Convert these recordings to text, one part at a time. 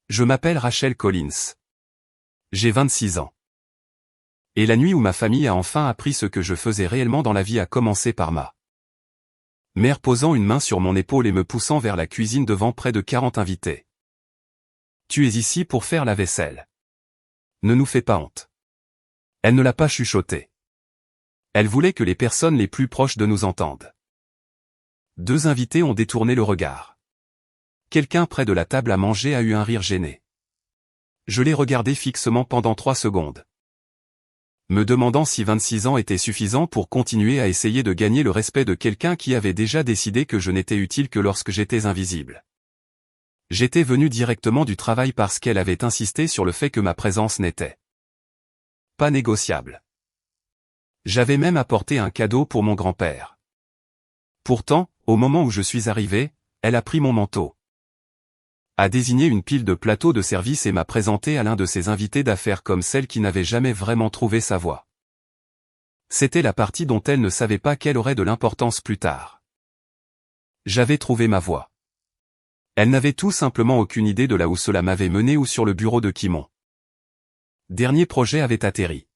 Je m'appelle Rachel Collins. J'ai 26 ans. Et la nuit où ma famille a enfin appris ce que je faisais réellement dans la vie a commencé par ma mère posant une main sur mon épaule et me poussant vers la cuisine devant près de 40 invités. Tu es ici pour faire la vaisselle. Ne nous fais pas honte. Elle ne l'a pas chuchoté. Elle voulait que les personnes les plus proches de nous entendent. Deux invités ont détourné le regard. Quelqu'un près de la table à manger a eu un rire gêné. Je l'ai regardé fixement pendant 3 secondes. Me demandant si 26 ans était suffisant pour continuer à essayer de gagner le respect de quelqu'un qui avait déjà décidé que je n'étais utile que lorsque j'étais invisible. J'étais venu directement du travail parce qu'elle avait insisté sur le fait que ma présence n'était pas négociable. J'avais même apporté un cadeau pour mon grand-père. Pourtant, au moment où je suis arrivé, elle a pris mon manteau, a désigné une pile de plateaux de service et m'a présenté à l'un de ses invités d'affaires comme celle qui n'avait jamais vraiment trouvé sa voie. C'était la partie dont elle ne savait pas qu'elle aurait de l'importance plus tard. J'avais trouvé ma voie. Elle n'avait tout simplement aucune idée de là où cela m'avait mené ou sur le bureau de qui mon dernier projet avait atterri.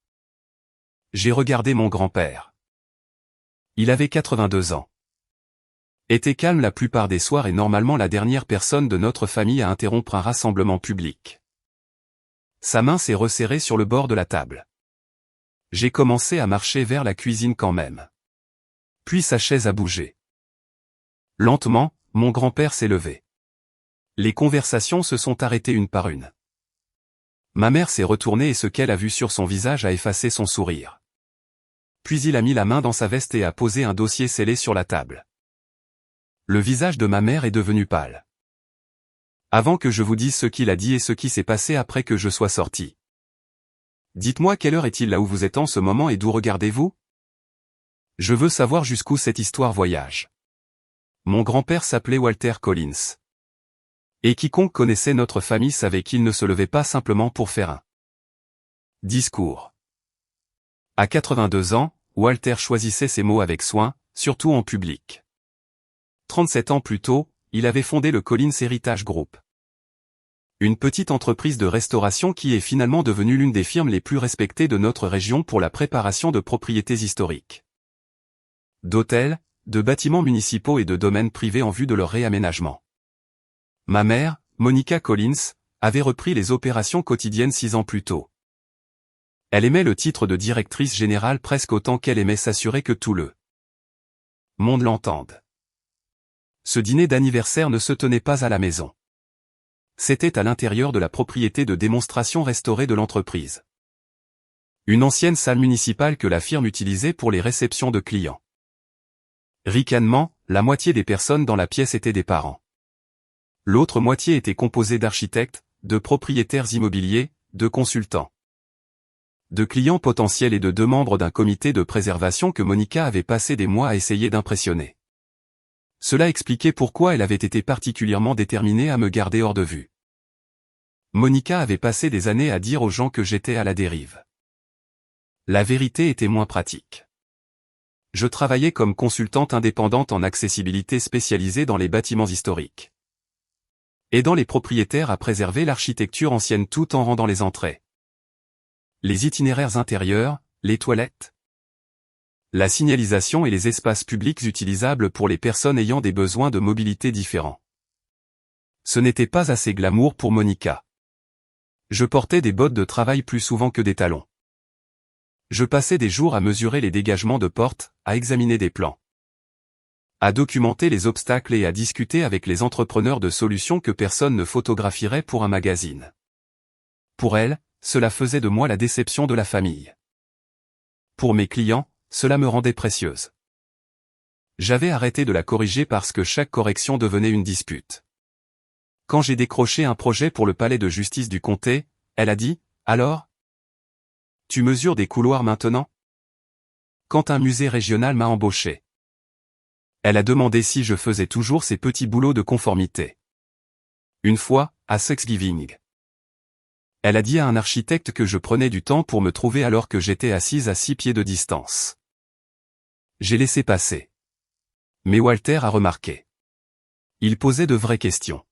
J'ai regardé mon grand-père. Il avait 82 ans. Était calme la plupart des soirs et normalement la dernière personne de notre famille à interrompre un rassemblement public. Sa main s'est resserrée sur le bord de la table. J'ai commencé à marcher vers la cuisine quand même. Puis sa chaise a bougé. Lentement, mon grand-père s'est levé. Les conversations se sont arrêtées une par une. Ma mère s'est retournée et ce qu'elle a vu sur son visage a effacé son sourire. Puis il a mis la main dans sa veste et a posé un dossier scellé sur la table. Le visage de ma mère est devenu pâle. Avant que je vous dise ce qu'il a dit et ce qui s'est passé après que je sois sorti. Dites-moi quelle heure est-il là où vous êtes en ce moment et d'où regardez-vous? Je veux savoir jusqu'où cette histoire voyage. Mon grand-père s'appelait Walter Collins. Et quiconque connaissait notre famille savait qu'il ne se levait pas simplement pour faire un discours. À 82 ans, Walter choisissait ses mots avec soin, surtout en public. 37 ans plus tôt, il avait fondé le Collins Heritage Group. Une petite entreprise de restauration qui est finalement devenue l'une des firmes les plus respectées de notre région pour la préparation de propriétés historiques. D'hôtels, de bâtiments municipaux et de domaines privés en vue de leur réaménagement. Ma mère, Monica Collins, avait repris les opérations quotidiennes 6 ans plus tôt. Elle aimait le titre de directrice générale presque autant qu'elle aimait s'assurer que tout le monde l'entende. Ce dîner d'anniversaire ne se tenait pas à la maison. C'était à l'intérieur de la propriété de démonstration restaurée de l'entreprise. Une ancienne salle municipale que la firme utilisait pour les réceptions de clients. Ricanement, la moitié des personnes dans la pièce étaient des parents. L'autre moitié était composée d'architectes, de propriétaires immobiliers, de consultants, de clients potentiels et de 2 membres d'un comité de préservation que Monica avait passé des mois à essayer d'impressionner. Cela expliquait pourquoi elle avait été particulièrement déterminée à me garder hors de vue. Monica avait passé des années à dire aux gens que j'étais à la dérive. La vérité était moins pratique. Je travaillais comme consultante indépendante en accessibilité spécialisée dans les bâtiments historiques. Aidant les propriétaires à préserver l'architecture ancienne tout en rendant les entrées, les itinéraires intérieurs, les toilettes, la signalisation et les espaces publics utilisables pour les personnes ayant des besoins de mobilité différents. Ce n'était pas assez glamour pour Monica. Je portais des bottes de travail plus souvent que des talons. Je passais des jours à mesurer les dégagements de portes, à examiner des plans, à documenter les obstacles et à discuter avec les entrepreneurs de solutions que personne ne photographierait pour un magazine. Pour elle, cela faisait de moi la déception de la famille. Pour mes clients, cela me rendait précieuse. J'avais arrêté de la corriger parce que chaque correction devenait une dispute. Quand j'ai décroché un projet pour le palais de justice du comté, elle a dit, « Alors ? Tu mesures des couloirs maintenant ?» Quand un musée régional m'a embauché. Elle a demandé si je faisais toujours ces petits boulots de conformité. Une fois, à Thanksgiving. Elle a dit à un architecte que je prenais du temps pour me trouver alors que j'étais assise à 6 pieds de distance. J'ai laissé passer. Mais Walter a remarqué. Il posait de vraies questions.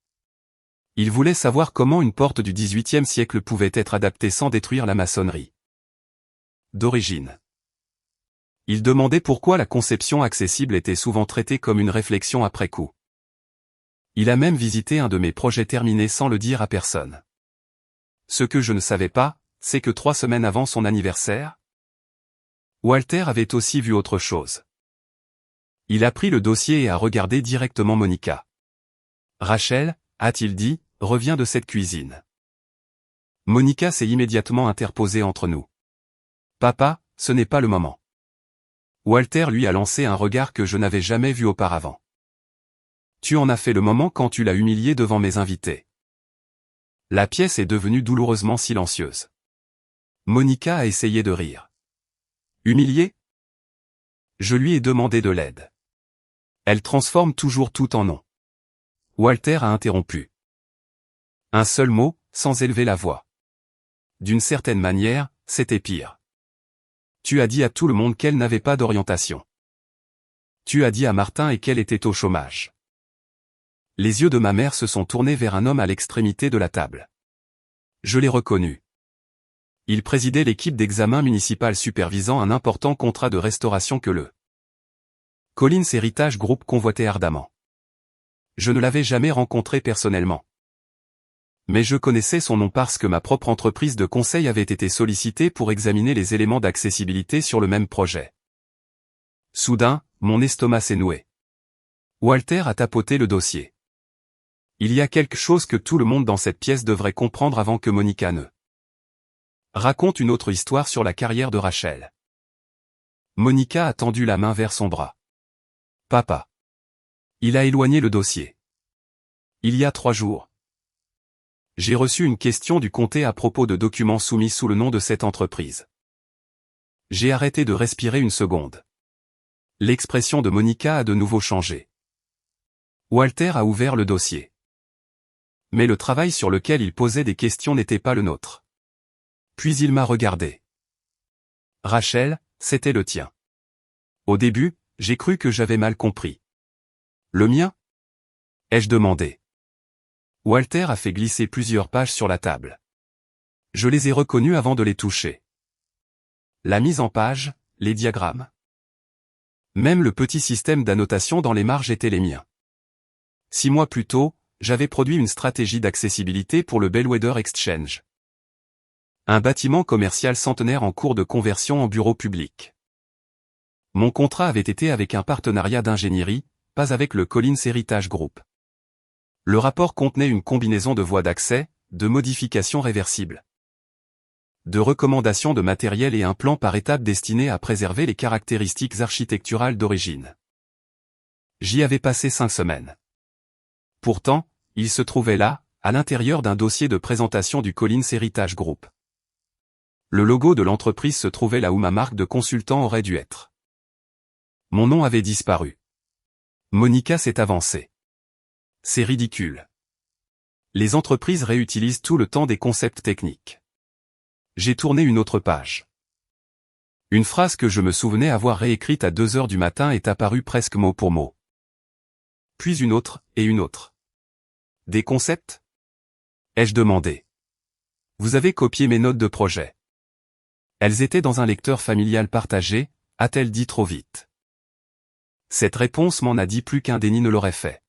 Il voulait savoir comment une porte du XVIIIe siècle pouvait être adaptée sans détruire la maçonnerie d'origine. Il demandait pourquoi la conception accessible était souvent traitée comme une réflexion après coup. Il a même visité un de mes projets terminés sans le dire à personne. Ce que je ne savais pas, c'est que 3 semaines avant son anniversaire, Walter avait aussi vu autre chose. Il a pris le dossier et a regardé directement Monica. « Rachel, a-t-il dit, reviens de cette cuisine. » Monica s'est immédiatement interposée entre nous. « Papa, ce n'est pas le moment. » Walter lui a lancé un regard que je n'avais jamais vu auparavant. « Tu en as fait le moment quand tu l'as humilié devant mes invités. » La pièce est devenue douloureusement silencieuse. Monica a essayé de rire. « Humilié ? Je lui ai demandé de l'aide. Elle transforme toujours tout en non. » Walter a interrompu. Un seul mot, sans élever la voix. D'une certaine manière, c'était pire. Tu as dit à tout le monde qu'elle n'avait pas d'orientation. Tu as dit à Martin et qu'elle était au chômage. Les yeux de ma mère se sont tournés vers un homme à l'extrémité de la table. Je l'ai reconnu. Il présidait l'équipe d'examen municipal supervisant un important contrat de restauration que le Collins Heritage Group convoitait ardemment. Je ne l'avais jamais rencontré personnellement. Mais je connaissais son nom parce que ma propre entreprise de conseil avait été sollicitée pour examiner les éléments d'accessibilité sur le même projet. Soudain, mon estomac s'est noué. Walter a tapoté le dossier. Il y a quelque chose que tout le monde dans cette pièce devrait comprendre avant que Monica ne raconte une autre histoire sur la carrière de Rachel. Monica a tendu la main vers son bras. Papa. Il a éloigné le dossier. Il y a 3 jours. J'ai reçu une question du comté à propos de documents soumis sous le nom de cette entreprise. J'ai arrêté de respirer une seconde. L'expression de Monica a de nouveau changé. Walter a ouvert le dossier. Mais le travail sur lequel il posait des questions n'était pas le nôtre. Puis il m'a regardé. Rachel, c'était le tien. Au début, j'ai cru que j'avais mal compris. Le mien ? Ai-je demandé. Walter a fait glisser plusieurs pages sur la table. Je les ai reconnues avant de les toucher. La mise en page, les diagrammes. Même le petit système d'annotation dans les marges étaient les miens. 6 mois plus tôt, j'avais produit une stratégie d'accessibilité pour le Bellwether Exchange. Un bâtiment commercial centenaire en cours de conversion en bureau public. Mon contrat avait été avec un partenariat d'ingénierie, pas avec le Collins Heritage Group. Le rapport contenait une combinaison de voies d'accès, de modifications réversibles, de recommandations de matériel et un plan par étapes destiné à préserver les caractéristiques architecturales d'origine. J'y avais passé 5 semaines. Pourtant, il se trouvait là, à l'intérieur d'un dossier de présentation du Collins Heritage Group. Le logo de l'entreprise se trouvait là où ma marque de consultant aurait dû être. Mon nom avait disparu. Monica s'est avancée. C'est ridicule. Les entreprises réutilisent tout le temps des concepts techniques. J'ai tourné une autre page. Une phrase que je me souvenais avoir réécrite à 2 heures du matin est apparue presque mot pour mot. Puis une autre, et une autre. Des concepts ? Ai-je demandé. Vous avez copié mes notes de projet. Elles étaient dans un lecteur familial partagé, a-t-elle dit trop vite. Cette réponse m'en a dit plus qu'un déni ne l'aurait fait.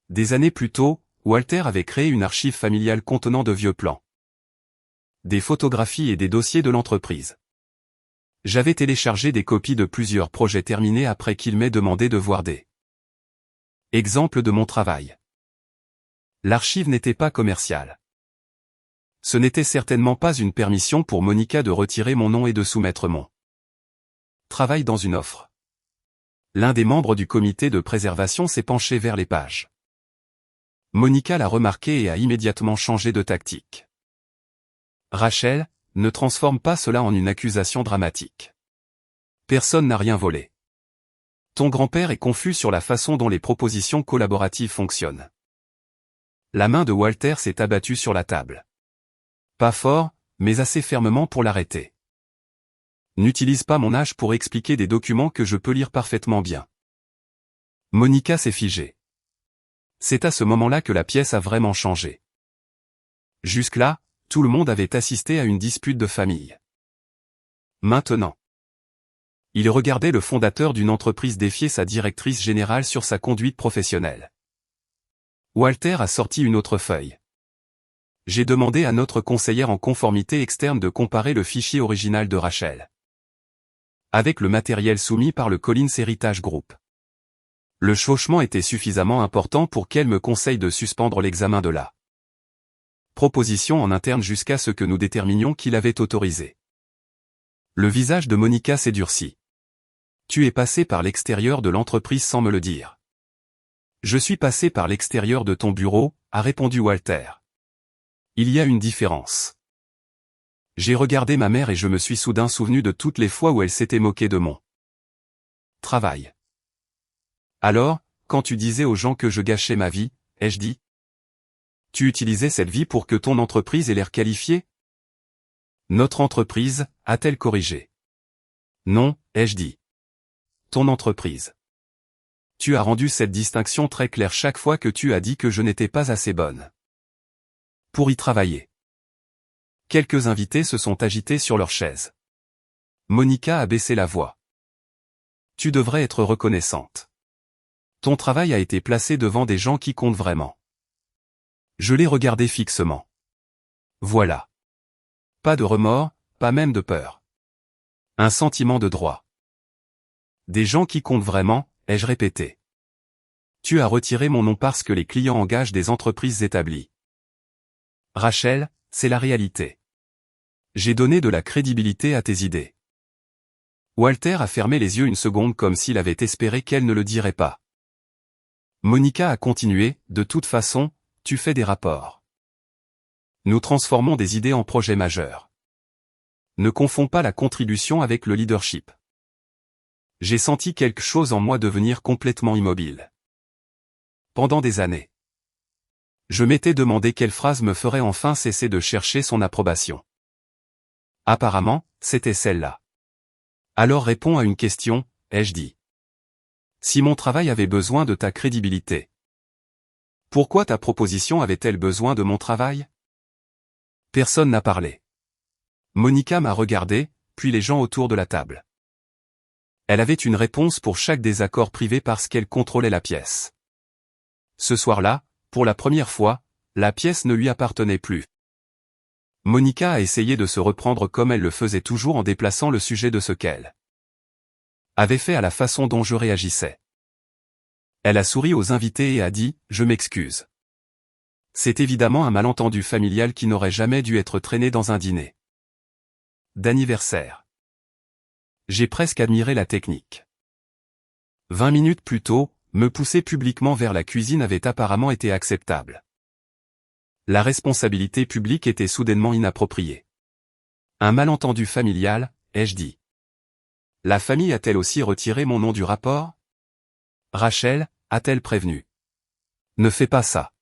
Des années plus tôt, Walter avait créé une archive familiale contenant de vieux plans, des photographies et des dossiers de l'entreprise. J'avais téléchargé des copies de plusieurs projets terminés après qu'il m'ait demandé de voir des exemples de mon travail. L'archive n'était pas commerciale. Ce n'était certainement pas une permission pour Monica de retirer mon nom et de soumettre mon travail dans une offre. L'un des membres du comité de préservation s'est penché vers les pages. Monica l'a remarqué et a immédiatement changé de tactique. Rachel, ne transforme pas cela en une accusation dramatique. Personne n'a rien volé. Ton grand-père est confus sur la façon dont les propositions collaboratives fonctionnent. La main de Walter s'est abattue sur la table. Pas fort, mais assez fermement pour l'arrêter. N'utilise pas mon âge pour expliquer des documents que je peux lire parfaitement bien. Monica s'est figée. C'est à ce moment-là que la pièce a vraiment changé. Jusque-là, tout le monde avait assisté à une dispute de famille. Maintenant, il regardait le fondateur d'une entreprise défier sa directrice générale sur sa conduite professionnelle. Walter a sorti une autre feuille. J'ai demandé à notre conseillère en conformité externe de comparer le fichier original de Rachel avec le matériel soumis par le Collins Heritage Group. Le chevauchement était suffisamment important pour qu'elle me conseille de suspendre l'examen de la proposition en interne jusqu'à ce que nous déterminions qu'il avait autorisé. Le visage de Monica s'est durci. Tu es passé par l'extérieur de l'entreprise sans me le dire. Je suis passé par l'extérieur de ton bureau, a répondu Walter. Il y a une différence. J'ai regardé ma mère et je me suis soudain souvenu de toutes les fois où elle s'était moquée de mon travail. Alors, quand tu disais aux gens que je gâchais ma vie, ai-je dit? Tu utilisais cette vie pour que ton entreprise ait l'air qualifiée? Notre entreprise, a-t-elle corrigé? Non, ai-je dit. Ton entreprise. Tu as rendu cette distinction très claire chaque fois que tu as dit que je n'étais pas assez bonne pour y travailler. Quelques invités se sont agités sur leurs chaises. Monica a baissé la voix. Tu devrais être reconnaissante. Ton travail a été placé devant des gens qui comptent vraiment. Je l'ai regardé fixement. Voilà. Pas de remords, pas même de peur. Un sentiment de droit. Des gens qui comptent vraiment, ai-je répété. Tu as retiré mon nom parce que les clients engagent des entreprises établies. Rachel, c'est la réalité. J'ai donné de la crédibilité à tes idées. Walter a fermé les yeux une seconde comme s'il avait espéré qu'elle ne le dirait pas. Monica a continué, de toute façon, tu fais des rapports. Nous transformons des idées en projets majeurs. Ne confonds pas la contribution avec le leadership. J'ai senti quelque chose en moi devenir complètement immobile. Pendant des années, je m'étais demandé quelle phrase me ferait enfin cesser de chercher son approbation. Apparemment, c'était celle-là. Alors réponds à une question, ai-je dit. Si mon travail avait besoin de ta crédibilité, pourquoi ta proposition avait-elle besoin de mon travail? Personne n'a parlé. Monica m'a regardé, puis les gens autour de la table. Elle avait une réponse pour chaque désaccord privé parce qu'elle contrôlait la pièce. Ce soir-là, pour la première fois, la pièce ne lui appartenait plus. Monica a essayé de se reprendre comme elle le faisait toujours en déplaçant le sujet de ce qu'elle avait fait à la façon dont je réagissais. Elle a souri aux invités et a dit « Je m'excuse ». C'est évidemment un malentendu familial qui n'aurait jamais dû être traîné dans un dîner d'anniversaire. J'ai presque admiré la technique. 20 minutes plus tôt, me pousser publiquement vers la cuisine avait apparemment été acceptable. La responsabilité publique était soudainement inappropriée. Un malentendu familial, ai-je dit. La famille a-t-elle aussi retiré mon nom du rapport? Rachel, a-t-elle prévenu? Ne fais pas ça.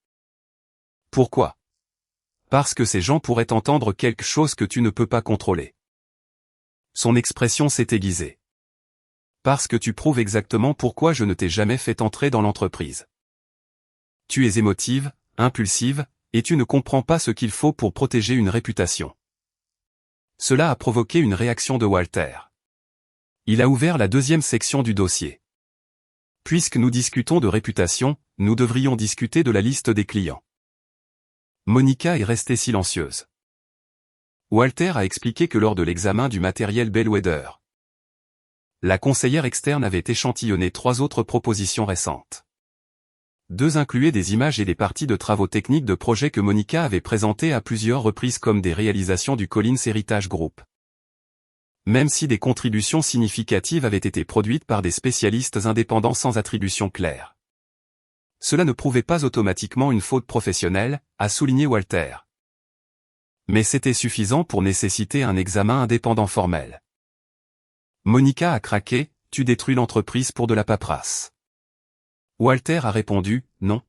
Pourquoi? Parce que ces gens pourraient entendre quelque chose que tu ne peux pas contrôler. Son expression s'est aiguisée. Parce que tu prouves exactement pourquoi je ne t'ai jamais fait entrer dans l'entreprise. Tu es émotive, impulsive, et tu ne comprends pas ce qu'il faut pour protéger une réputation. Cela a provoqué une réaction de Walter. Il a ouvert la deuxième section du dossier. Puisque nous discutons de réputation, nous devrions discuter de la liste des clients. Monica est restée silencieuse. Walter a expliqué que lors de l'examen du matériel Bellwether, la conseillère externe avait échantillonné 3 autres propositions récentes. 2 incluaient des images et des parties de travaux techniques de projets que Monica avait présentés à plusieurs reprises comme des réalisations du Collins Heritage Group. Même si des contributions significatives avaient été produites par des spécialistes indépendants sans attribution claire. Cela ne prouvait pas automatiquement une faute professionnelle, a souligné Walter. Mais c'était suffisant pour nécessiter un examen indépendant formel. Monica a craqué, tu détruis l'entreprise pour de la paperasse. Walter a répondu, non.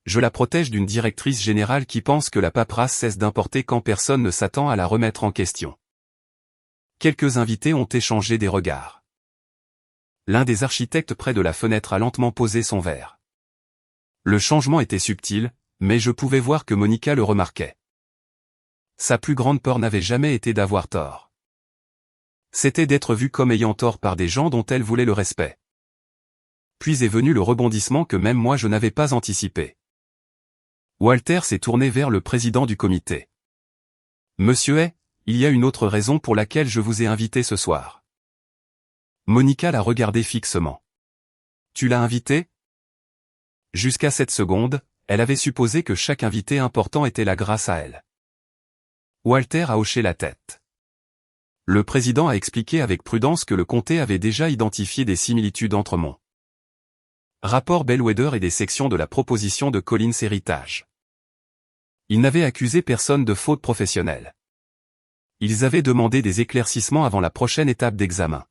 Je la protège d'une directrice générale qui pense que la paperasse cesse d'importer quand personne ne s'attend à la remettre en question. Quelques invités ont échangé des regards. L'un des architectes près de la fenêtre a lentement posé son verre. Le changement était subtil, mais je pouvais voir que Monica le remarquait. Sa plus grande peur n'avait jamais été d'avoir tort. C'était d'être vue comme ayant tort par des gens dont elle voulait le respect. Puis est venu le rebondissement que même moi je n'avais pas anticipé. Walter s'est tourné vers le président du comité. « Monsieur Hay, il y a une autre raison pour laquelle je vous ai invité ce soir. » Monica l'a regardé fixement. « Tu l'as invité ?» Jusqu'à cette seconde, elle avait supposé que chaque invité important était là grâce à elle. Walter a hoché la tête. Le président a expliqué avec prudence que le comté avait déjà identifié des similitudes entre mon rapport Bellwether et des sections de la proposition de Collins Héritage. Ils n'avaient accusé personne de faute professionnelle. Ils avaient demandé des éclaircissements avant la prochaine étape d'examen.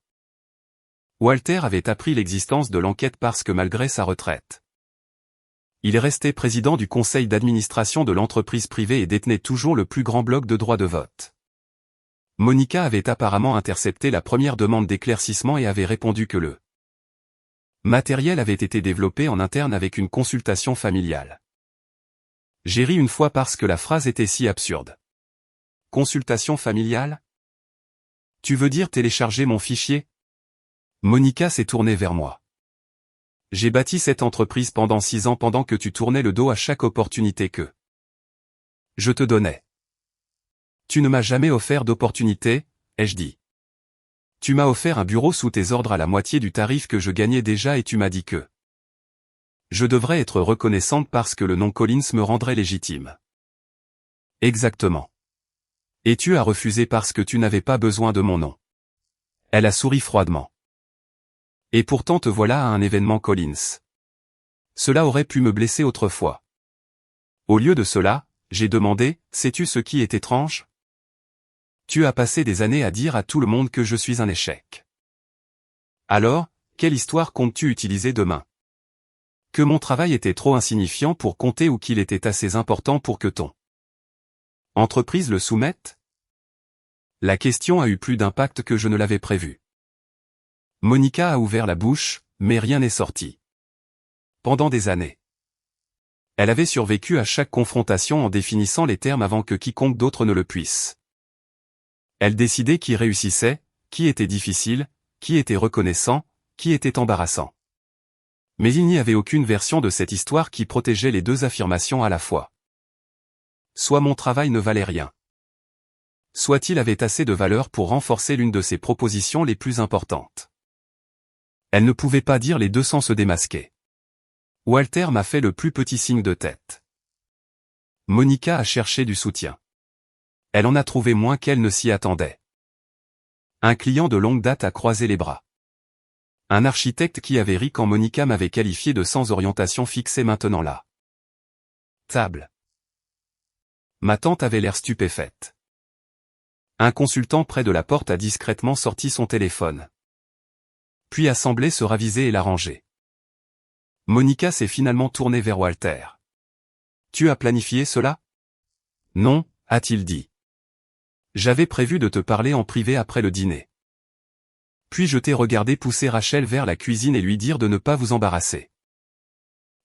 Walter avait appris l'existence de l'enquête parce que malgré sa retraite, il est resté président du conseil d'administration de l'entreprise privée et détenait toujours le plus grand bloc de droits de vote. Monica avait apparemment intercepté la première demande d'éclaircissement et avait répondu que le matériel avait été développé en interne avec une consultation familiale. J'ai ri une fois parce que la phrase était si absurde. Consultation familiale ? Tu veux dire télécharger mon fichier ? Monica s'est tournée vers moi. J'ai bâti cette entreprise pendant 6 ans pendant que tu tournais le dos à chaque opportunité que je te donnais. Tu ne m'as jamais offert d'opportunité, ai-je dit. Tu m'as offert un bureau sous tes ordres à la moitié du tarif que je gagnais déjà et tu m'as dit que je devrais être reconnaissante parce que le nom Collins me rendrait légitime. Exactement. Et tu as refusé parce que tu n'avais pas besoin de mon nom. Elle a souri froidement. Et pourtant te voilà à un événement Collins. Cela aurait pu me blesser autrefois. Au lieu de cela, j'ai demandé, sais-tu ce qui est étrange ? Tu as passé des années à dire à tout le monde que je suis un échec. Alors, quelle histoire comptes-tu utiliser demain ? Que mon travail était trop insignifiant pour compter ou qu'il était assez important pour que ton entreprise le soumette ? La question a eu plus d'impact que je ne l'avais prévu. Monica a ouvert la bouche, mais rien n'est sorti. Pendant des années, elle avait survécu à chaque confrontation en définissant les termes avant que quiconque d'autre ne le puisse. Elle décidait qui réussissait, qui était difficile, qui était reconnaissant, qui était embarrassant. Mais il n'y avait aucune version de cette histoire qui protégeait les deux affirmations à la fois. Soit mon travail ne valait rien. Soit il avait assez de valeur pour renforcer l'une de ses propositions les plus importantes. Elle ne pouvait pas dire les deux sans se démasquer. Walter m'a fait le plus petit signe de tête. Monica a cherché du soutien. Elle en a trouvé moins qu'elle ne s'y attendait. Un client de longue date a croisé les bras. Un architecte qui avait ri quand Monica m'avait qualifié de sans orientation fixée maintenant là. Table. Ma tante avait l'air stupéfaite. Un consultant près de la porte a discrètement sorti son téléphone. Puis a semblé se raviser et l'arranger. Monica s'est finalement tournée vers Walter. « Tu as planifié cela ? » ?»« Non, a-t-il dit. J'avais prévu de te parler en privé après le dîner. Puis je t'ai regardé pousser Rachel vers la cuisine et lui dire de ne pas vous embarrasser.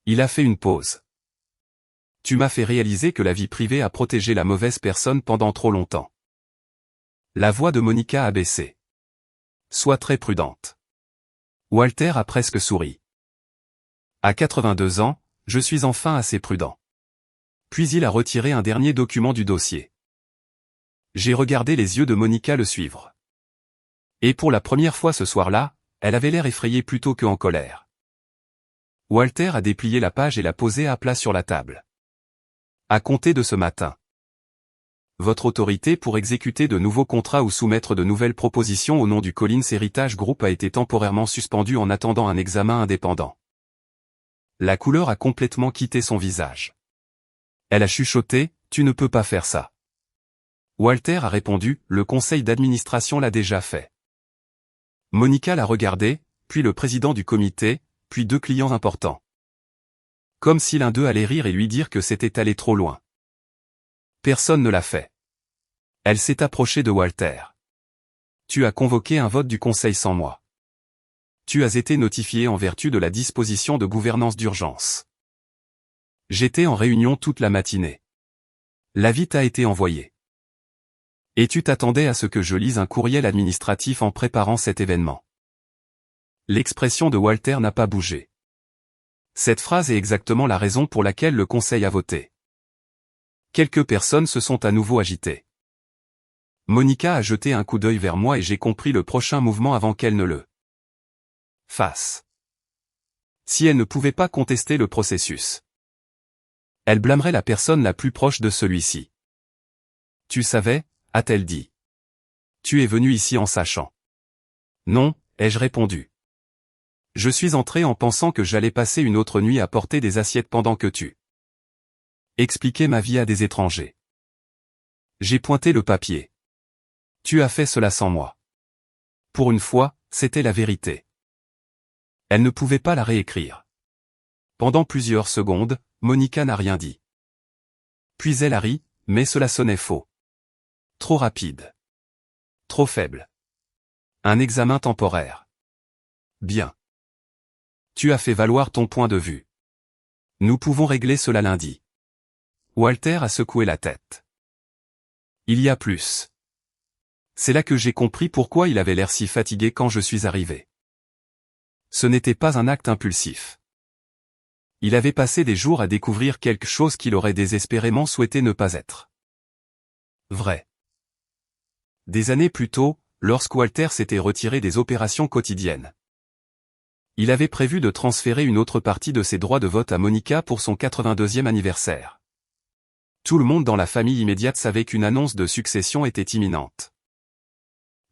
Il a fait une pause. Tu m'as fait réaliser que la vie privée a protégé la mauvaise personne pendant trop longtemps. La voix de Monica a baissé. Sois très prudente. Walter a presque souri. À 82 ans, je suis enfin assez prudent. Puis il a retiré un dernier document du dossier. J'ai regardé les yeux de Monica le suivre. Et pour la première fois ce soir-là, elle avait l'air effrayée plutôt que en colère. Walter a déplié la page et l'a posée à plat sur la table. À compter de ce matin. Votre autorité pour exécuter de nouveaux contrats ou soumettre de nouvelles propositions au nom du Collins Héritage Group a été temporairement suspendue en attendant un examen indépendant. La couleur a complètement quitté son visage. Elle a chuchoté, « Tu ne peux pas faire ça. » Walter a répondu, « Le conseil d'administration l'a déjà fait. » Monica l'a regardé, puis le président du comité, puis 2 clients importants. Comme si l'un d'eux allait rire et lui dire que c'était allé trop loin. Personne ne l'a fait. Elle s'est approchée de Walter. Tu as convoqué un vote du conseil sans moi. Tu as été notifié en vertu de la disposition de gouvernance d'urgence. J'étais en réunion toute la matinée. L'avis t'a été envoyé. Et tu t'attendais à ce que je lise un courriel administratif en préparant cet événement. L'expression de Walter n'a pas bougé. Cette phrase est exactement la raison pour laquelle le Conseil a voté. Quelques personnes se sont à nouveau agitées. Monica a jeté un coup d'œil vers moi et j'ai compris le prochain mouvement avant qu'elle ne le fasse. Si elle ne pouvait pas contester le processus, elle blâmerait la personne la plus proche de celui-ci. Tu savais, a-t-elle dit. Tu es venu ici en sachant. Non, ai-je répondu. Je suis entré en pensant que j'allais passer une autre nuit à porter des assiettes pendant que tu expliquais ma vie à des étrangers. J'ai pointé le papier. Tu as fait cela sans moi. Pour une fois, c'était la vérité. Elle ne pouvait pas la réécrire. Pendant plusieurs secondes, Monica n'a rien dit. Puis elle a ri, mais cela sonnait faux. Trop rapide. Trop faible. Un examen temporaire. Bien. Tu as fait valoir ton point de vue. Nous pouvons régler cela lundi. Walter a secoué la tête. Il y a plus. C'est là que j'ai compris pourquoi il avait l'air si fatigué quand je suis arrivé. Ce n'était pas un acte impulsif. Il avait passé des jours à découvrir quelque chose qu'il aurait désespérément souhaité ne pas être vrai. Des années plus tôt, lorsque Walter s'était retiré des opérations quotidiennes, il avait prévu de transférer une autre partie de ses droits de vote à Monica pour son 82e anniversaire. Tout le monde dans la famille immédiate savait qu'une annonce de succession était imminente.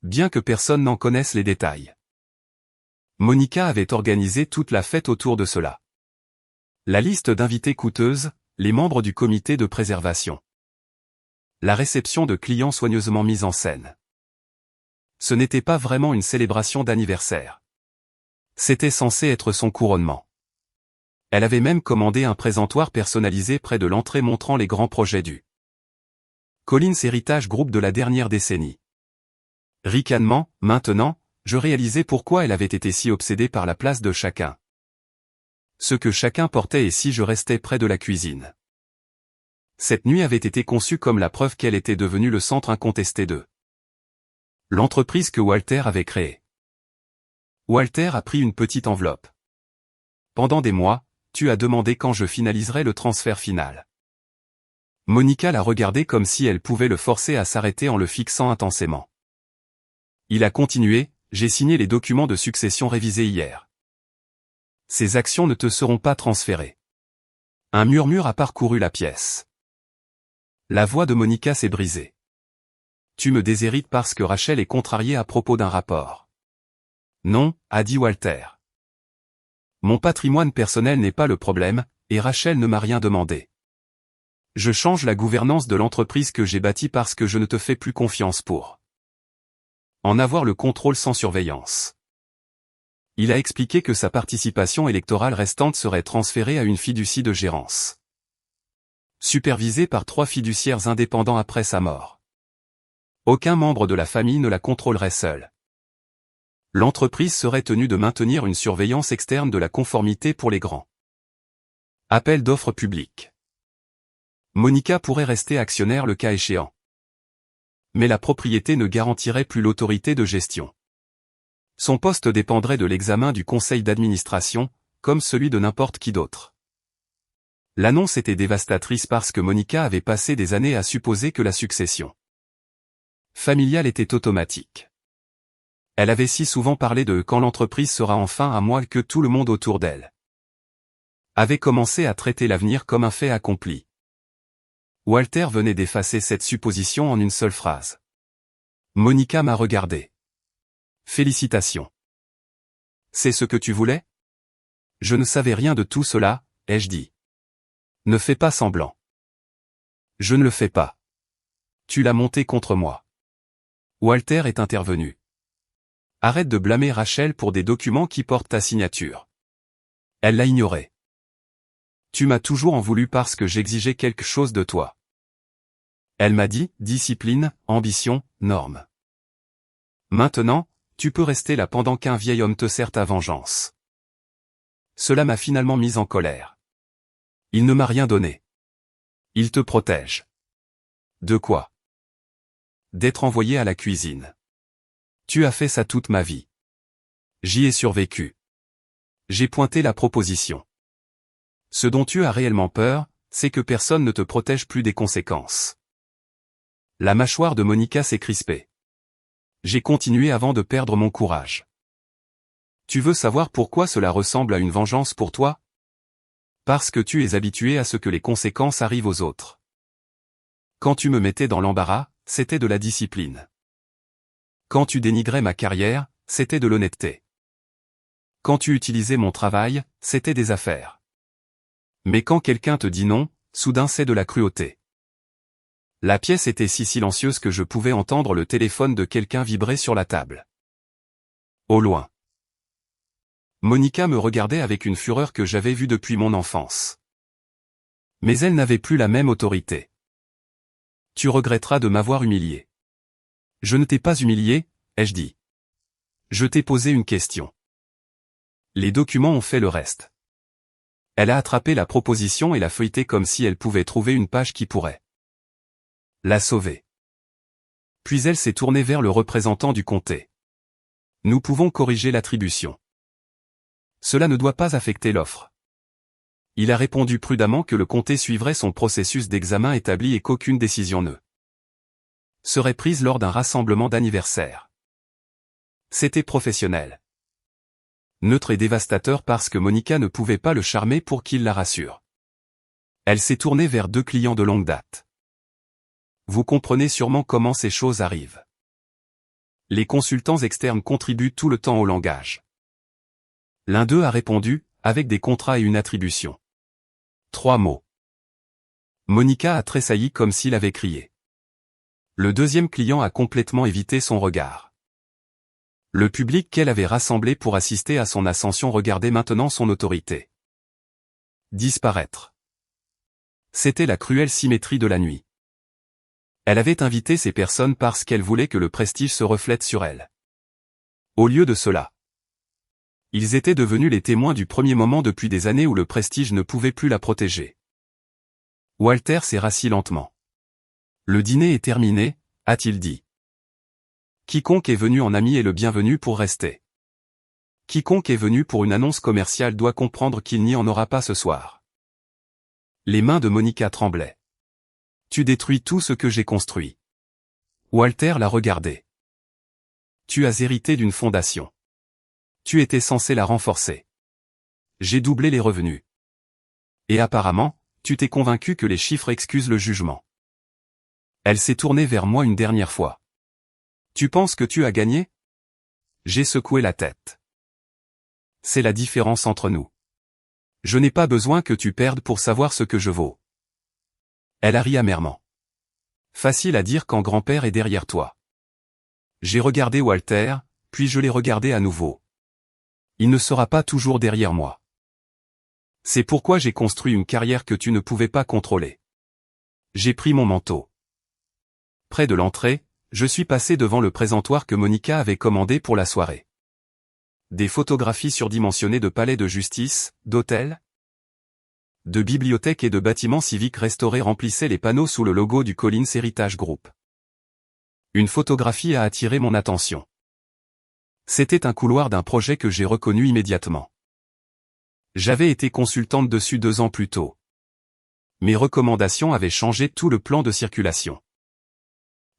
Bien que personne n'en connaisse les détails. Monica avait organisé toute la fête autour de cela. La liste d'invités coûteuse, les membres du comité de préservation. La réception de clients soigneusement mise en scène. Ce n'était pas vraiment une célébration d'anniversaire. C'était censé être son couronnement. Elle avait même commandé un présentoir personnalisé près de l'entrée montrant les grands projets du Collins Heritage Group de la dernière décennie. Ricanement, maintenant, je réalisais pourquoi elle avait été si obsédée par la place de chacun. Ce que chacun portait et si je restais près de la cuisine. Cette nuit avait été conçue comme la preuve qu'elle était devenue le centre incontesté de l'entreprise que Walter avait créée. Walter a pris une petite enveloppe. Pendant des mois, tu as demandé quand je finaliserais le transfert final. Monica l'a regardé comme si elle pouvait le forcer à s'arrêter en le fixant intensément. Il a continué, j'ai signé les documents de succession révisés hier. Ces actions ne te seront pas transférées. Un murmure a parcouru la pièce. La voix de Monica s'est brisée. Tu me déshérites parce que Rachel est contrariée à propos d'un rapport. Non, a dit Walter. Mon patrimoine personnel n'est pas le problème, et Rachel ne m'a rien demandé. Je change la gouvernance de l'entreprise que j'ai bâtie parce que je ne te fais plus confiance pour en avoir le contrôle sans surveillance. Il a expliqué que sa participation électorale restante serait transférée à une fiducie de gérance. Supervisée par 3 fiduciaires indépendants après sa mort. Aucun membre de la famille ne la contrôlerait seul. L'entreprise serait tenue de maintenir une surveillance externe de la conformité pour les grands appels d'offres publics. Monica pourrait rester actionnaire le cas échéant. Mais la propriété ne garantirait plus l'autorité de gestion. Son poste dépendrait de l'examen du conseil d'administration, comme celui de n'importe qui d'autre. L'annonce était dévastatrice parce que Monica avait passé des années à supposer que la succession familiale était automatique. Elle avait si souvent parlé de quand l'entreprise sera enfin à moi que tout le monde autour d'elle avait commencé à traiter l'avenir comme un fait accompli. Walter venait d'effacer cette supposition en une seule phrase. Monica m'a regardé. Félicitations. C'est ce que tu voulais? Je ne savais rien de tout cela, ai-je dit. Ne fais pas semblant. Je ne le fais pas. Tu l'as monté contre moi. Walter est intervenu. Arrête de blâmer Rachel pour des documents qui portent ta signature. Elle l'a ignoré. Tu m'as toujours en voulu parce que j'exigeais quelque chose de toi. Elle m'a dit, discipline, ambition, norme. Maintenant, tu peux rester là pendant qu'un vieil homme te sert ta vengeance. Cela m'a finalement mise en colère. Il ne m'a rien donné. Il te protège. De quoi? D'être envoyé à la cuisine. Tu as fait ça toute ma vie. J'y ai survécu. J'ai pointé la proposition. Ce dont tu as réellement peur, c'est que personne ne te protège plus des conséquences. La mâchoire de Monica s'est crispée. J'ai continué avant de perdre mon courage. Tu veux savoir pourquoi cela ressemble à une vengeance pour toi? Parce que tu es habitué à ce que les conséquences arrivent aux autres. Quand tu me mettais dans l'embarras, c'était de la discipline. Quand tu dénigrais ma carrière, c'était de l'honnêteté. Quand tu utilisais mon travail, c'était des affaires. Mais quand quelqu'un te dit non, soudain c'est de la cruauté. La pièce était si silencieuse que je pouvais entendre le téléphone de quelqu'un vibrer sur la table. Au loin. Monica me regardait avec une fureur que j'avais vue depuis mon enfance. Mais elle n'avait plus la même autorité. Tu regretteras de m'avoir humilié. Je ne t'ai pas humilié, ai-je dit. Je t'ai posé une question. Les documents ont fait le reste. Elle a attrapé la proposition et l'a feuilletée comme si elle pouvait trouver une page qui pourrait la sauver. Puis elle s'est tournée vers le représentant du comté. Nous pouvons corriger l'attribution. Cela ne doit pas affecter l'offre. Il a répondu prudemment que le comté suivrait son processus d'examen établi et qu'aucune décision ne serait prise lors d'un rassemblement d'anniversaire. C'était professionnel. Neutre et dévastateur parce que Monica ne pouvait pas le charmer pour qu'il la rassure. Elle s'est tournée vers 2 clients de longue date. Vous comprenez sûrement comment ces choses arrivent. Les consultants externes contribuent tout le temps au langage. L'un d'eux a répondu, avec des contrats et une attribution. 3 mots. Monica a tressailli comme s'il avait crié. Le deuxième client a complètement évité son regard. Le public qu'elle avait rassemblé pour assister à son ascension regardait maintenant son autorité disparaître. C'était la cruelle symétrie de la nuit. Elle avait invité ces personnes parce qu'elle voulait que le prestige se reflète sur elle. Au lieu de cela, ils étaient devenus les témoins du premier moment depuis des années où le prestige ne pouvait plus la protéger. Walter s'est rassis lentement. Le dîner est terminé, a-t-il dit. Quiconque est venu en ami est le bienvenu pour rester. Quiconque est venu pour une annonce commerciale doit comprendre qu'il n'y en aura pas ce soir. Les mains de Monica tremblaient. Tu détruis tout ce que j'ai construit. Walter l'a regardé. Tu as hérité d'une fondation. Tu étais censé la renforcer. J'ai doublé les revenus. Et apparemment, tu t'es convaincu que les chiffres excusent le jugement. Elle s'est tournée vers moi une dernière fois. Tu penses que tu as gagné? J'ai secoué la tête. C'est la différence entre nous. Je n'ai pas besoin que tu perdes pour savoir ce que je vaux. Elle a ri amèrement. Facile à dire quand grand-père est derrière toi. J'ai regardé Walter, puis je l'ai regardé à nouveau. Il ne sera pas toujours derrière moi. C'est pourquoi j'ai construit une carrière que tu ne pouvais pas contrôler. J'ai pris mon manteau. Près de l'entrée, je suis passé devant le présentoir que Monica avait commandé pour la soirée. Des photographies surdimensionnées de palais de justice, d'hôtels, de bibliothèques et de bâtiments civiques restaurés remplissaient les panneaux sous le logo du Collins Heritage Group. Une photographie a attiré mon attention. C'était un couloir d'un projet que j'ai reconnu immédiatement. J'avais été consultante dessus 2 ans plus tôt. Mes recommandations avaient changé tout le plan de circulation.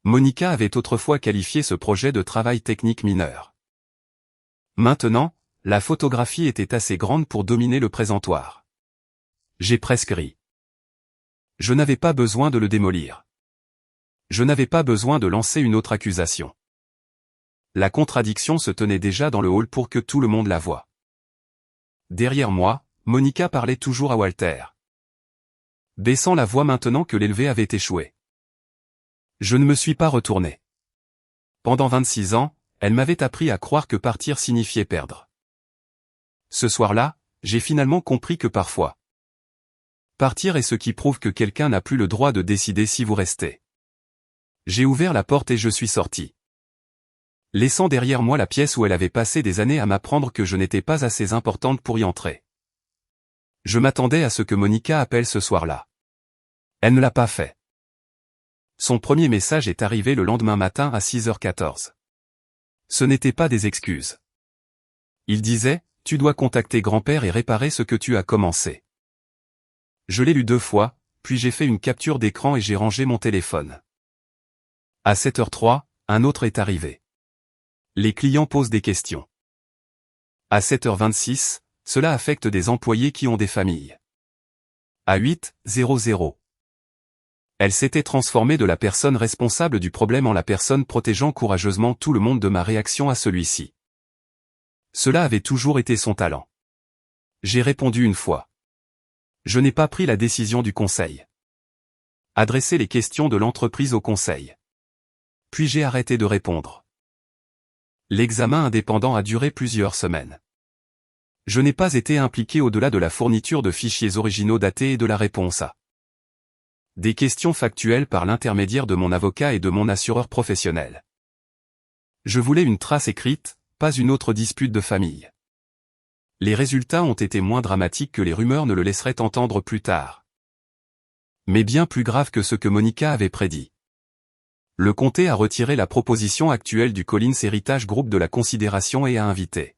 Monica avait autrefois qualifié ce projet de travail technique mineur. Maintenant, la photographie était assez grande pour dominer le présentoir. J'ai presque ri. Je n'avais pas besoin de le démolir. Je n'avais pas besoin de lancer une autre accusation. La contradiction se tenait déjà dans le hall pour que tout le monde la voie. Derrière moi, Monica parlait toujours à Walter. Baissant la voix maintenant que l'élevé avait échoué. Je ne me suis pas retourné. Pendant 26 ans, elle m'avait appris à croire que partir signifiait perdre. Ce soir-là, j'ai finalement compris que parfois, partir est ce qui prouve que quelqu'un n'a plus le droit de décider si vous restez. J'ai ouvert la porte et je suis sorti. Laissant derrière moi la pièce où elle avait passé des années à m'apprendre que je n'étais pas assez importante pour y entrer. Je m'attendais à ce que Monica appelle ce soir-là. Elle ne l'a pas fait. Son premier message est arrivé le lendemain matin à 6h14. Ce n'était pas des excuses. Il disait, « Tu dois contacter grand-père et réparer ce que tu as commencé. » Je l'ai lu 2 fois, puis j'ai fait une capture d'écran et j'ai rangé mon téléphone. À 7h03, un autre est arrivé. Les clients posent des questions. À 7h26, cela affecte des employés qui ont des familles. À 8h00. Elle s'était transformée de la personne responsable du problème en la personne protégeant courageusement tout le monde de ma réaction à celui-ci. Cela avait toujours été son talent. J'ai répondu une fois. Je n'ai pas pris la décision du conseil. Adresser les questions de l'entreprise au conseil. Puis j'ai arrêté de répondre. L'examen indépendant a duré plusieurs semaines. Je n'ai pas été impliqué au-delà de la fourniture de fichiers originaux datés et de la réponse à des questions factuelles par l'intermédiaire de mon avocat et de mon assureur professionnel. Je voulais une trace écrite, pas une autre dispute de famille. Les résultats ont été moins dramatiques que les rumeurs ne le laisseraient entendre plus tard. Mais bien plus grave que ce que Monica avait prédit. Le comté a retiré la proposition actuelle du Collins Heritage Group de la considération et a invité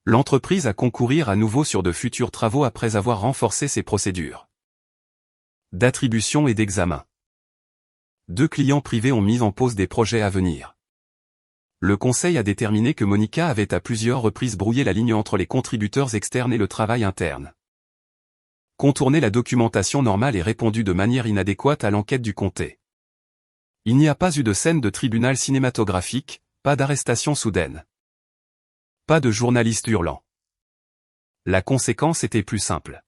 l'entreprise à concourir à nouveau sur de futurs travaux après avoir renforcé ses procédures d'attribution et d'examen. 2 clients privés ont mis en pause des projets à venir. Le conseil a déterminé que Monica avait à plusieurs reprises brouillé la ligne entre les contributeurs externes et le travail interne. Contourné la documentation normale et répondu de manière inadéquate à l'enquête du comté. Il n'y a pas eu de scène de tribunal cinématographique, pas d'arrestation soudaine. Pas de journaliste hurlant. La conséquence était plus simple.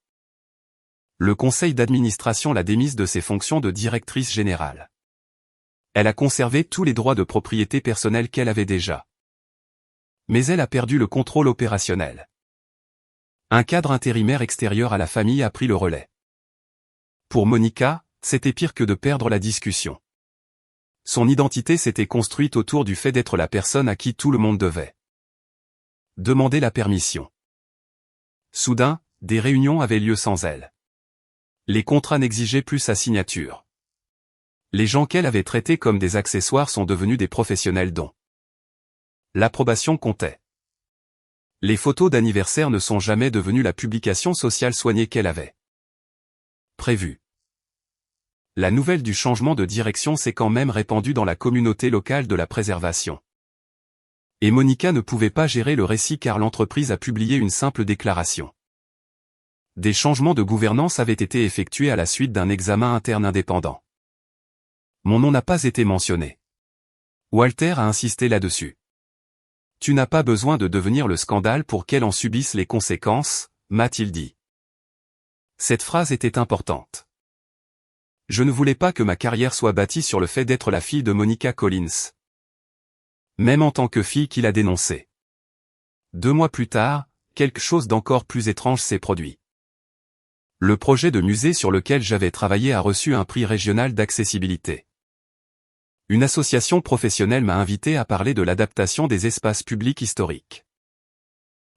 Le conseil d'administration l'a démise de ses fonctions de directrice générale. Elle a conservé tous les droits de propriété personnelle qu'elle avait déjà. Mais elle a perdu le contrôle opérationnel. Un cadre intérimaire extérieur à la famille a pris le relais. Pour Monica, c'était pire que de perdre la discussion. Son identité s'était construite autour du fait d'être la personne à qui tout le monde devait demander la permission. Soudain, des réunions avaient lieu sans elle. Les contrats n'exigeaient plus sa signature. Les gens qu'elle avait traités comme des accessoires sont devenus des professionnels dont l'approbation comptait. Les photos d'anniversaire ne sont jamais devenues la publication sociale soignée qu'elle avait prévue. La nouvelle du changement de direction s'est quand même répandue dans la communauté locale de la préservation. Et Monica ne pouvait pas gérer le récit car l'entreprise a publié une simple déclaration. Des changements de gouvernance avaient été effectués à la suite d'un examen interne indépendant. Mon nom n'a pas été mentionné. Walter a insisté là-dessus. Tu n'as pas besoin de devenir le scandale pour qu'elle en subisse les conséquences, m'a-t-il dit. Cette phrase était importante. Je ne voulais pas que ma carrière soit bâtie sur le fait d'être la fille de Monica Collins. Même en tant que fille qui l'a dénoncée. 2 mois plus tard, quelque chose d'encore plus étrange s'est produit. Le projet de musée sur lequel j'avais travaillé a reçu un prix régional d'accessibilité. Une association professionnelle m'a invité à parler de l'adaptation des espaces publics historiques.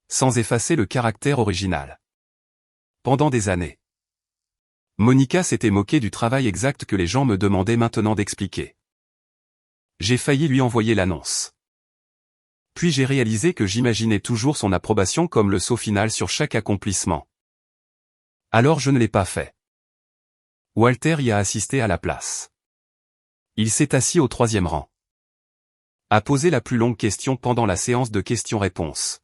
Sans effacer le caractère original. Pendant des années. Monica s'était moquée du travail exact que les gens me demandaient maintenant d'expliquer. J'ai failli lui envoyer l'annonce. Puis j'ai réalisé que j'imaginais toujours son approbation comme le saut final sur chaque accomplissement. Alors je ne l'ai pas fait. Walter y a assisté à la place. Il s'est assis au 3e rang. A posé la plus longue question pendant la séance de questions-réponses.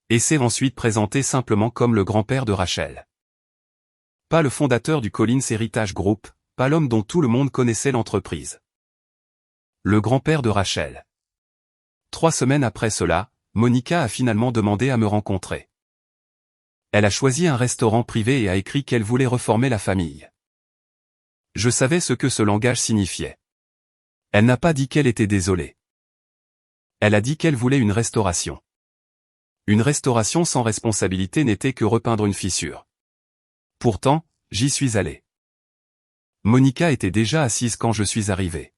Et s'est ensuite présenté simplement comme le grand-père de Rachel. Pas le fondateur du Collins Heritage Group, pas l'homme dont tout le monde connaissait l'entreprise. Le grand-père de Rachel. 3 semaines après cela, Monica a finalement demandé à me rencontrer. Elle a choisi un restaurant privé et a écrit qu'elle voulait reformer la famille. Je savais ce que ce langage signifiait. Elle n'a pas dit qu'elle était désolée. Elle a dit qu'elle voulait une restauration. Une restauration sans responsabilité n'était que repeindre une fissure. Pourtant, j'y suis allé. Monica était déjà assise quand je suis arrivé.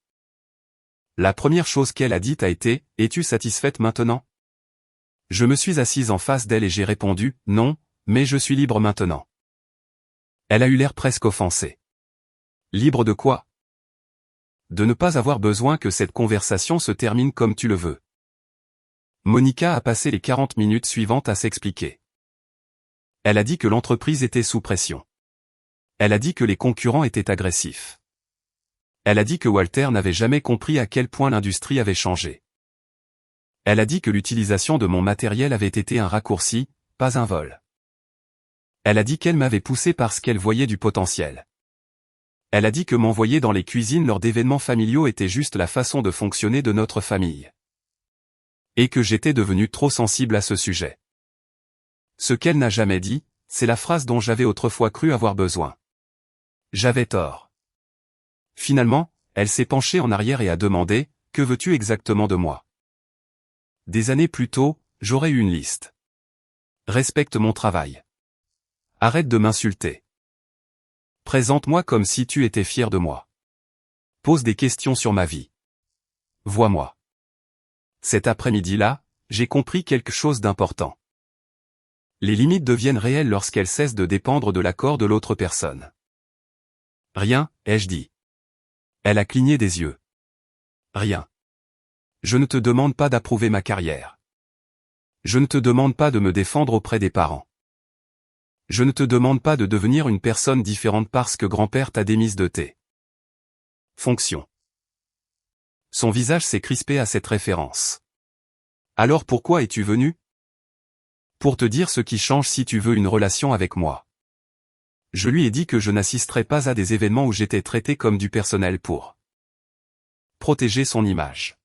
La première chose qu'elle a dite a été « Es-tu satisfaite maintenant ?» Je me suis assise en face d'elle et j'ai répondu « Non, Mais je suis libre maintenant. Elle a eu l'air presque offensée. Libre de quoi? De ne pas avoir besoin que cette conversation se termine comme tu le veux. Monica a passé les 40 minutes suivantes à s'expliquer. Elle a dit que l'entreprise était sous pression. Elle a dit que les concurrents étaient agressifs. Elle a dit que Walter n'avait jamais compris à quel point l'industrie avait changé. Elle a dit que l'utilisation de mon matériel avait été un raccourci, pas un vol. Elle a dit qu'elle m'avait poussé parce qu'elle voyait du potentiel. Elle a dit que m'envoyer dans les cuisines lors d'événements familiaux était juste la façon de fonctionner de notre famille. Et que j'étais devenu trop sensible à ce sujet. Ce qu'elle n'a jamais dit, c'est la phrase dont j'avais autrefois cru avoir besoin. J'avais tort. Finalement, elle s'est penchée en arrière et a demandé, « Que veux-tu exactement de moi ?» Des années plus tôt, j'aurais eu une liste. Respecte mon travail. Arrête de m'insulter. Présente-moi comme si tu étais fier de moi. Pose des questions sur ma vie. Vois-moi. Cet après-midi-là, j'ai compris quelque chose d'important. Les limites deviennent réelles lorsqu'elles cessent de dépendre de l'accord de l'autre personne. Rien, ai-je dit. Elle a cligné des yeux. Rien. Je ne te demande pas d'approuver ma carrière. Je ne te demande pas de me défendre auprès des parents. Je ne te demande pas de devenir une personne différente parce que grand-père t'a démise de tes fonctions. Son visage s'est crispé à cette référence. Alors pourquoi es-tu venu? Pour te dire ce qui change si tu veux une relation avec moi. Je lui ai dit que je n'assisterais pas à des événements où j'étais traité comme du personnel pour protéger son image.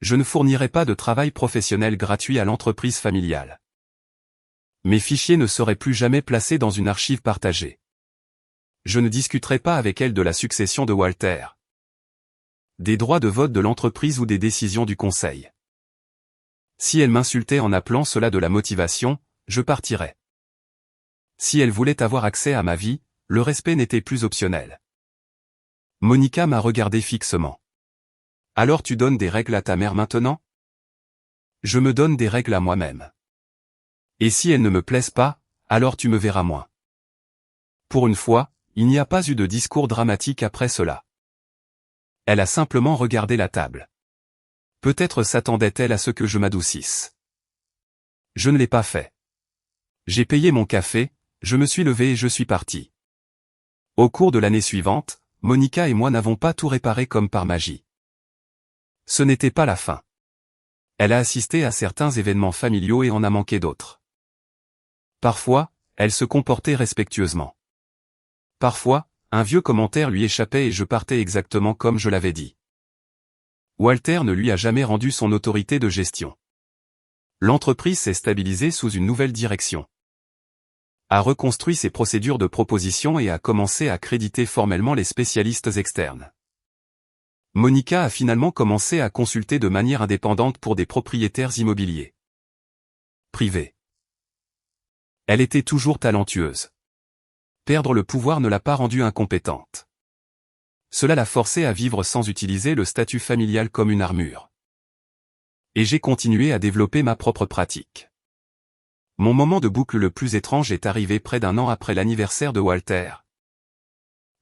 Je ne fournirai pas de travail professionnel gratuit à l'entreprise familiale. Mes fichiers ne seraient plus jamais placés dans une archive partagée. Je ne discuterai pas avec elle de la succession de Walter, des droits de vote de l'entreprise ou des décisions du conseil. Si elle m'insultait en appelant cela de la motivation, je partirais. Si elle voulait avoir accès à ma vie, le respect n'était plus optionnel. Monica m'a regardé fixement. Alors tu donnes des règles à ta mère maintenant? Je me donne des règles à moi-même. Et si elles ne me plaisent pas, alors tu me verras moins. Pour une fois, il n'y a pas eu de discours dramatique après cela. Elle a simplement regardé la table. Peut-être s'attendait-elle à ce que je m'adoucisse. Je ne l'ai pas fait. J'ai payé mon café, je me suis levé et je suis parti. Au cours de l'année suivante, Monica et moi n'avons pas tout réparé comme par magie. Ce n'était pas la fin. Elle a assisté à certains événements familiaux et en a manqué d'autres. Parfois, elle se comportait respectueusement. Parfois, un vieux commentaire lui échappait et je partais exactement comme je l'avais dit. Walter ne lui a jamais rendu son autorité de gestion. L'entreprise s'est stabilisée sous une nouvelle direction. A reconstruit ses procédures de proposition et a commencé à créditer formellement les spécialistes externes. Monica a finalement commencé à consulter de manière indépendante pour des propriétaires immobiliers privés. Elle était toujours talentueuse. Perdre le pouvoir ne l'a pas rendue incompétente. Cela l'a forcée à vivre sans utiliser le statut familial comme une armure. Et j'ai continué à développer ma propre pratique. Mon moment de boucle le plus étrange est arrivé près d'un an après l'anniversaire de Walter.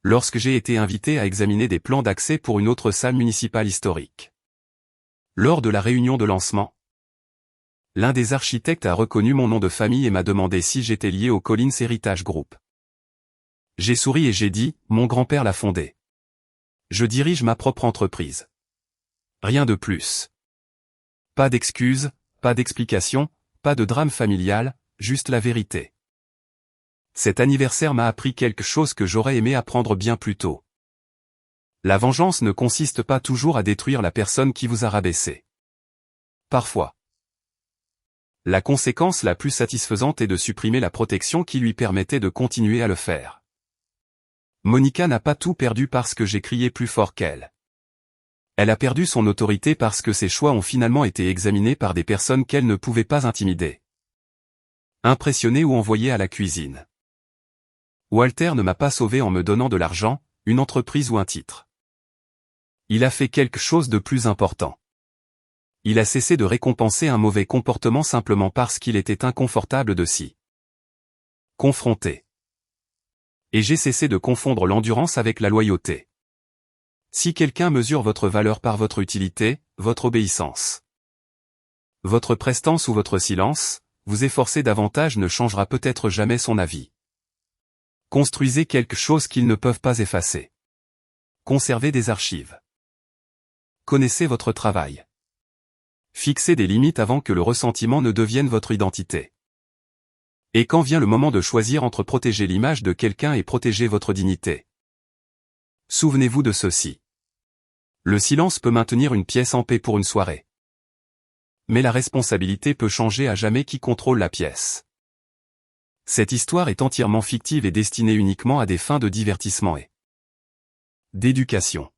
Lorsque j'ai été invité à examiner des plans d'accès pour une autre salle municipale historique. Lors de la réunion de lancement, l'un des architectes a reconnu mon nom de famille et m'a demandé si j'étais lié au Collins Heritage Group. J'ai souri et j'ai dit, mon grand-père l'a fondé. Je dirige ma propre entreprise. Rien de plus. Pas d'excuses, pas d'explications, pas de drame familial, juste la vérité. Cet anniversaire m'a appris quelque chose que j'aurais aimé apprendre bien plus tôt. La vengeance ne consiste pas toujours à détruire la personne qui vous a rabaissé. Parfois. La conséquence la plus satisfaisante est de supprimer la protection qui lui permettait de continuer à le faire. Monica n'a pas tout perdu parce que j'ai crié plus fort qu'elle. Elle a perdu son autorité parce que ses choix ont finalement été examinés par des personnes qu'elle ne pouvait pas intimider. Impressionner ou envoyer à la cuisine. Walter ne m'a pas sauvé en me donnant de l'argent, une entreprise ou un titre. Il a fait quelque chose de plus important. Il a cessé de récompenser un mauvais comportement simplement parce qu'il était inconfortable de s'y Confronter. Et j'ai cessé de confondre l'endurance avec la loyauté. Si quelqu'un mesure votre valeur par votre utilité, votre obéissance, votre prestance ou votre silence, vous efforcer davantage ne changera peut-être jamais son avis. Construisez quelque chose qu'ils ne peuvent pas effacer. Conservez des archives. Connaissez votre travail. Fixez des limites avant que le ressentiment ne devienne votre identité. Et quand vient le moment de choisir entre protéger l'image de quelqu'un et protéger votre dignité, souvenez-vous de ceci. Le silence peut maintenir une pièce en paix pour une soirée. Mais la responsabilité peut changer à jamais qui contrôle la pièce. Cette histoire est entièrement fictive et destinée uniquement à des fins de divertissement et d'éducation.